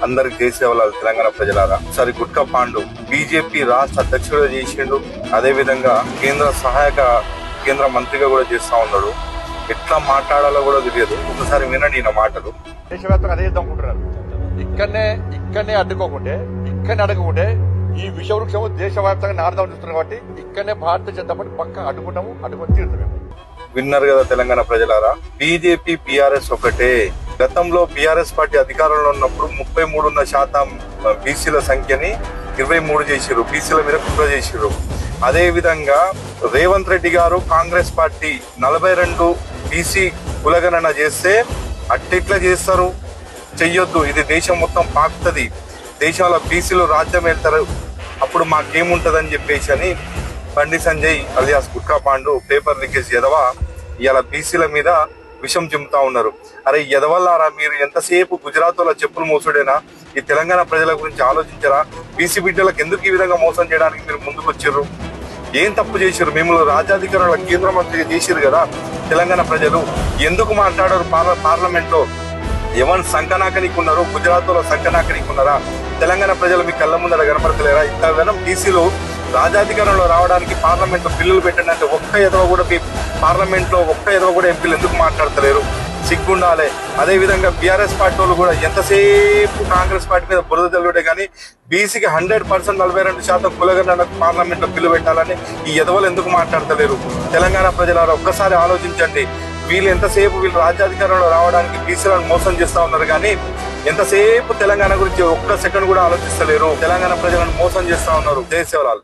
అందరికి జయసేవలాలు తెలంగాణ ప్రజలారా. సరి గుట్కా పాండు బీజేపీ రాష్ట్ర అధ్యక్షుడిగా చేసిండు, అదే విధంగా కేంద్ర మంత్రిగా కూడా చేస్తా ఉన్నాడు. ఎట్లా మాట్లాడాలో కూడా తెలియదు. ఒకసారి వినండి ఈయన మాటలు. దేశవ్యాప్తంగా అదే అనుకుంటున్నారు. ఇక్కడనే అడ్డుకుంటే ఈ విషవృక్షము దేశవ్యాప్తంగా నారదం చూస్తున్నారు కాబట్టి ఇక్కడనే భారతీయ జనతా పార్టీ పక్క అడ్డుకొని తీరుతాం. విన్నారు కదా తెలంగాణ ప్రజలారా, బీజేపీ బీఆర్ఎస్ ఒకటే. గతంలో బీఆర్ఎస్ పార్టీ అధికారంలో ఉన్నప్పుడు 33% బీసీల సంఖ్యని 23 చేసిరు, బీసీల మీద కుట్ర చేసిరు. అదే విధంగా రేవంత్ రెడ్డి గారు కాంగ్రెస్ పార్టీ 42 బీసీ కులగణన చేస్తే అట్టెట్లా చేస్తారు? చెయ్యొద్దు, ఇది దేశం మొత్తం పాకుతుంది, దేశంలో బీసీలు రాజ్యం వెళ్తారు, అప్పుడు మాకేముంటదని చెప్పేసి అని Bandi Sanjay alias gutka Pandu paper leakage ఎదవ ఇలా బీసీల మీద విషం చిమ్ముతా ఉన్నారు. అరే ఎదవల్లారా, మీరు ఎంతసేపు గుజరాత్లో చెప్పులు మోసుడేనా? ఈ తెలంగాణ ప్రజల గురించి ఆలోచించరా? బీసీ బిడ్డలకు ఎందుకు ఈ విధంగా మోసం చేయడానికి మీరు ముందుకు వచ్చారు? ఏం తప్పు చేశారు? మిమ్మల్ని రాజ్యాధికారుల కేంద్ర మంత్రిగా చేశారు కదా తెలంగాణ ప్రజలు. ఎందుకు మాట్లాడారు పార్లమెంట్ లో? ఎవరు సంకనాకనికి ఉన్నారు? గుజరాత్లో సంకనాకనికి ఉన్నారా? తెలంగాణ ప్రజలు మీ కళ్ళ ముందర కనపడతలేరా? ఇంతగానం బీసీలు రాజాధికారంలో రావడానికి పార్లమెంట్ లో బిల్లులు పెట్టండి అంటే ఒక్క ఎదవ కూడా ఎంపీలు ఎందుకు మాట్లాడతలేరు? సిగ్గుండాలే. అదే విధంగా బీఆర్ఎస్ పార్టీ వాళ్ళు కూడా ఎంతసేపు కాంగ్రెస్ పార్టీ మీద బురద జల్లుడే కానీ బీసీకి 100% 42% కులగణనకు పార్లమెంట్ లో బిల్లు పెట్టాలని ఈ ఎదవలు ఎందుకు మాట్లాడతలేరు? తెలంగాణ ప్రజలారా ఒక్కసారి ఆలోచించండి. వీళ్ళు రాజ్యాధికారంలో రావడానికి బీసీలను మోసం చేస్తా ఉన్నారు కానీ ఎంతసేపు తెలంగాణ గురించి ఒక్క సెకండ్ కూడా ఆలోచిస్తలేరు. తెలంగాణ ప్రజలను మోసం చేస్తా ఉన్నారు. జై సేవలాల్.